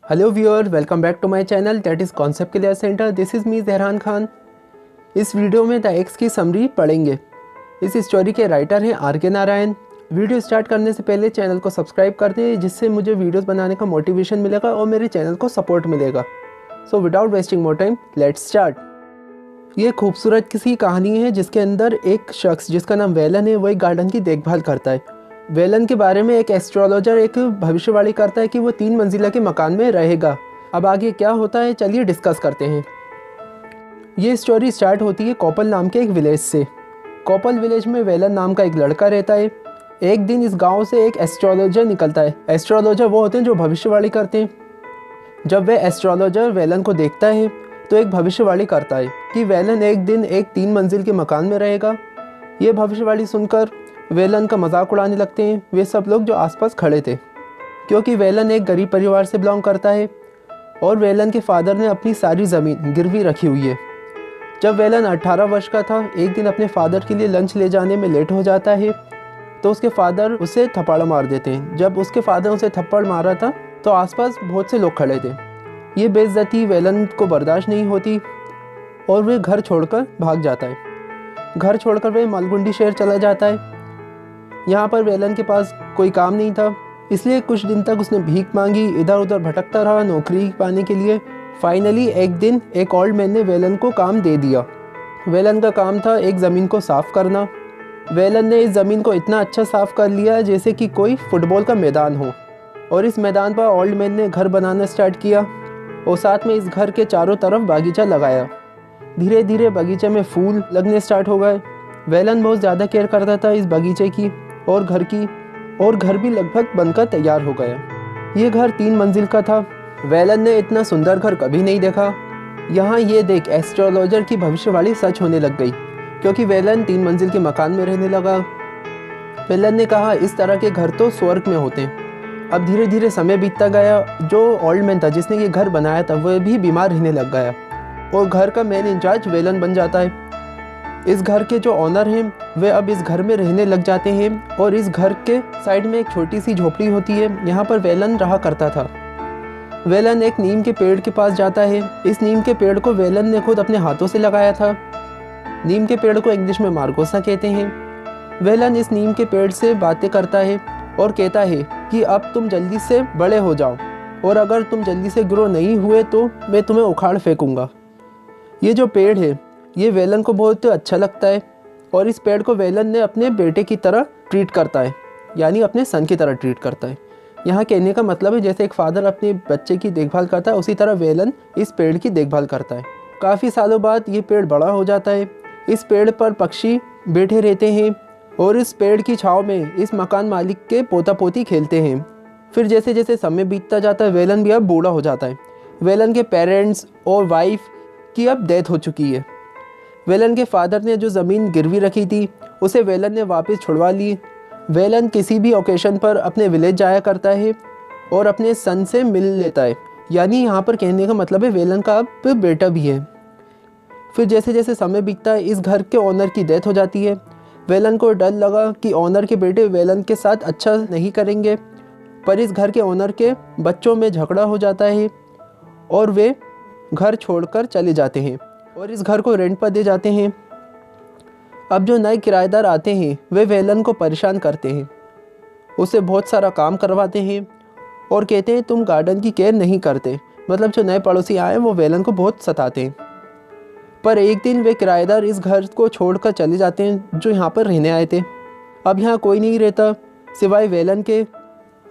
Hello viewer, welcome back to my channel that is concept clear centre. This is me Zahran Khan. इस video में the x की summary पढ़ेंगे। इस story के writer हैं आर.के. नारायण। वीडियो स्टार्ट करने से पहले चैनल को सब्सक्राइब कर दें, जिससे मुझे वीडियोस बनाने का मोटिवेशन मिलेगा और मेरे चैनल को सपोर्ट मिलेगा। So without wasting more time let's start. ये खूबसूरत किसी कहानी है जिसके अंदर एक शख्स जिसका नाम वेलन है, वो एक गार्डन की देखभाल करता है। वेलन के बारे में एक एस्ट्रोलॉजर एक भविष्यवाणी करता है कि वो 3 मंजिला के मकान में रहेगा। अब आगे क्या होता है, चलिए डिस्कस करते हैं। ये स्टोरी स्टार्ट होती है कोपल नाम के एक विलेज से। कोपल विलेज में वेलन नाम का एक लड़का रहता है। एक दिन इस गांव से एक एस्ट्रोलॉजर निकलता है। एस्ट्रोलॉजर वो होते हैं जो भविष्यवाणी करते हैं। जब वह एस्ट्रोलॉजर वेलन को देखता है तो एक भविष्यवाणी करता है कि वेलन एक दिन एक 3 मंजिल के मकान में रहेगा। ये भविष्यवाणी सुनकर वेलन का मजाक उड़ाने लगते हैं वे सब लोग जो आसपास खड़े थे, क्योंकि वेलन एक गरीब परिवार से बिलोंग करता है और वेलन के फादर ने अपनी सारी ज़मीन गिरवी रखी हुई है। जब वेलन 18 वर्ष का था, एक दिन अपने फादर के लिए लंच ले जाने में लेट हो जाता है तो उसके फादर उसे थप्पड़ मार देते हैं। जब उसके फादर उसे थप्पड़ मारा था तो आसपास बहुत से लोग खड़े थे। ये बेइज्जती वेलन को बर्दाश्त नहीं होती और वह घर छोड़कर भाग जाता है। घर छोड़कर वह मालगुंडी शहर चला जाता है। यहाँ पर वेलन के पास कोई काम नहीं था, इसलिए कुछ दिन तक उसने भीख मांगी, इधर उधर भटकता रहा नौकरी पाने के लिए। फाइनली एक दिन एक ओल्ड मैन ने वेलन को काम दे दिया। वेलन का काम था एक ज़मीन को साफ़ करना। वेलन ने इस ज़मीन को इतना अच्छा साफ़ कर लिया जैसे कि कोई फुटबॉल का मैदान हो, और इस मैदान पर ओल्ड मैन ने घर बनाना स्टार्ट किया और साथ में इस घर के चारों तरफ बागीचा लगाया। धीरे धीरे बगीचे में फूल लगने स्टार्ट हो गए। वेलन बहुत ज़्यादा केयर करता था इस बगीचे की और घर की, और घर भी लगभग बनकर तैयार हो गया। ये घर 3 मंजिल का था। वेलन ने इतना सुंदर घर कभी नहीं देखा। यहाँ ये देख एस्ट्रोलॉजर की भविष्यवाणी सच होने लग गई, क्योंकि वेलन 3 मंजिल के मकान में रहने लगा। वेलन ने कहा इस तरह के घर तो स्वर्ग में होते हैं। अब धीरे धीरे समय बीतता गया। जो ओल्ड मैन था जिसने ये घर बनाया था वह भी बीमार रहने लग गया और घर का मेन इंचार्ज वेलन बन जाता है। इस घर के जो ऑनर हैं वे अब इस घर में रहने लग जाते हैं और इस घर के साइड में एक छोटी सी झोपड़ी होती है। यहाँ पर वेलन रहा करता था। वेलन एक नीम के पेड़ के पास जाता है। इस नीम के पेड़ को वेलन ने खुद अपने हाथों से लगाया था। नीम के पेड़ को इंग्लिश में मार्गोसा कहते हैं। वेलन इस नीम के पेड़ से बातें करता है और कहता है कि अब तुम जल्दी से बड़े हो जाओ और अगर तुम जल्दी से ग्रो नहीं हुए तो मैं तुम्हें उखाड़ फेंकूंगा। ये जो पेड़ है ये वेलन को बहुत अच्छा लगता है और इस पेड़ को वेलन ने अपने बेटे की तरह ट्रीट करता है, यानी अपने सन की तरह ट्रीट करता है। यहाँ कहने का मतलब है जैसे एक फादर अपने बच्चे की देखभाल करता है उसी तरह वेलन इस पेड़ की देखभाल करता है। काफ़ी सालों बाद ये पेड़ बड़ा हो जाता है। इस पेड़ पर पक्षी बैठे रहते हैं और इस पेड़ की छाँव में इस मकान मालिक के पोता पोती खेलते हैं। फिर जैसे जैसे समय बीतता जाता है वेलन भी अब बूढ़ा हो जाता है। वेलन के पेरेंट्स और वाइफ की अब डेथ हो चुकी है। वेलन के फादर ने जो ज़मीन गिरवी रखी थी उसे वेलन ने वापस छुड़वा ली। वेलन किसी भी ओकेशन पर अपने विलेज जाया करता है और अपने सन से मिल लेता है, यानी यहाँ पर कहने का मतलब है वेलन का अब बेटा भी है। फिर जैसे जैसे समय बीतता है इस घर के ओनर की डेथ हो जाती है। वेलन को डर लगा कि ओनर के बेटे वेलन के साथ अच्छा नहीं करेंगे, पर इस घर के ओनर के बच्चों में झगड़ा हो जाता है और वे घर छोड़कर चले जाते हैं और इस घर को रेंट पर दे जाते हैं। अब जो नए किराएदार आते हैं वे वेलन को परेशान करते हैं, उसे बहुत सारा काम करवाते हैं और कहते हैं तुम गार्डन की केयर नहीं करते। मतलब जो नए पड़ोसी आए वो वेलन को बहुत सताते हैं। पर एक दिन वे किराएदार इस घर को छोड़कर चले जाते हैं जो यहाँ पर रहने आए थे। अब यहाँ कोई नहीं रहता सिवाय वेलन के।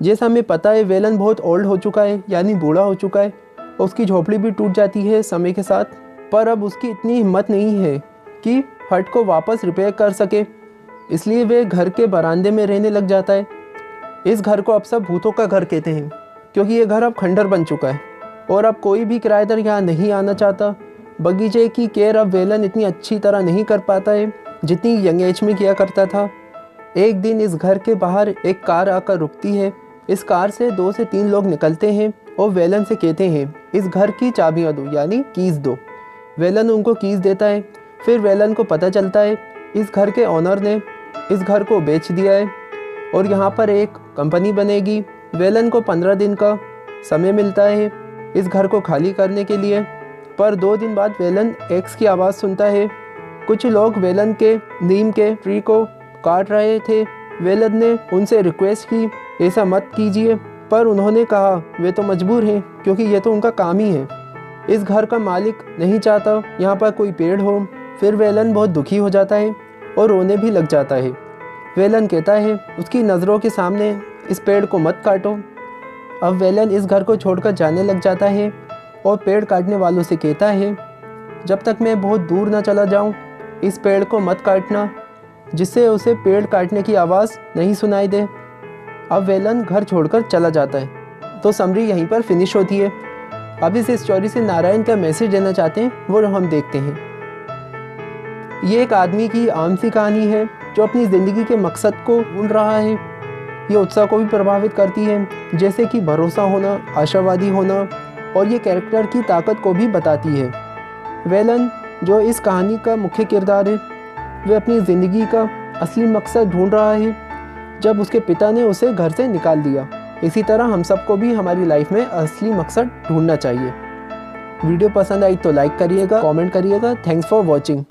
जैसा हमें पता है वेलन बहुत ओल्ड हो चुका है, यानी बूढ़ा हो चुका है। उसकी झोपड़ी भी टूट जाती है समय के साथ, पर अब उसकी इतनी हिम्मत नहीं है कि हट को वापस रिपेयर कर सके, इसलिए वे घर के बरामदे में रहने लग जाता है। इस घर को अब सब भूतों का घर कहते हैं, क्योंकि ये घर अब खंडर बन चुका है और अब कोई भी किराएदार यहाँ नहीं आना चाहता। बगीचे की केयर अब वेलन इतनी अच्छी तरह नहीं कर पाता है जितनी यंग एज में किया करता था। एक दिन इस घर के बाहर एक कार आकर रुकती है। इस कार से 2 से 3 लोग निकलते हैं और वेलन से कहते हैं इस घर की चाबियाँ दो, यानी कीज़ दो। वेलन उनको कीज़ देता है। फिर वेलन को पता चलता है इस घर के ओनर ने इस घर को बेच दिया है और यहाँ पर एक कंपनी बनेगी। वेलन को 15 दिन का समय मिलता है इस घर को खाली करने के लिए। पर 2 दिन बाद वेलन एक्स की आवाज़ सुनता है। कुछ लोग वेलन के नीम के ट्री को काट रहे थे। वेलन ने उनसे रिक्वेस्ट की ऐसा मत कीजिए, पर उन्होंने कहा वे तो मजबूर हैं क्योंकि ये तो उनका काम ही है। इस घर का मालिक नहीं चाहता यहाँ पर कोई पेड़ हो। फिर वेलन बहुत दुखी हो जाता है और रोने भी लग जाता है। वेलन कहता है उसकी नज़रों के सामने इस पेड़ को मत काटो। अब वेलन इस घर को छोड़कर जाने लग जाता है और पेड़ काटने वालों से कहता है जब तक मैं बहुत दूर ना चला जाऊं, इस पेड़ को मत काटना, जिससे उसे पेड़ काटने की आवाज़ नहीं सुनाई दे। अब वेलन घर छोड़कर चला जाता है। तो समरी यहीं पर फिनिश होती है। अब इस स्टोरी से नारायण क्या मैसेज देना चाहते हैं वो हम देखते हैं। ये एक आदमी की आम सी कहानी है जो अपनी ज़िंदगी के मकसद को ढूंढ रहा है। ये उत्साह को भी प्रभावित करती है, जैसे कि भरोसा होना, आशावादी होना, और ये कैरेक्टर की ताकत को भी बताती है। वेलन जो इस कहानी का मुख्य किरदार है, वह अपनी ज़िंदगी का असली मकसद ढूंढ रहा है जब उसके पिता ने उसे घर से निकाल दिया। इसी तरह हम सबको भी हमारी लाइफ में असली मकसद ढूंढना चाहिए। वीडियो पसंद आई तो लाइक करिएगा, कमेंट करिएगा। Thanks for watching.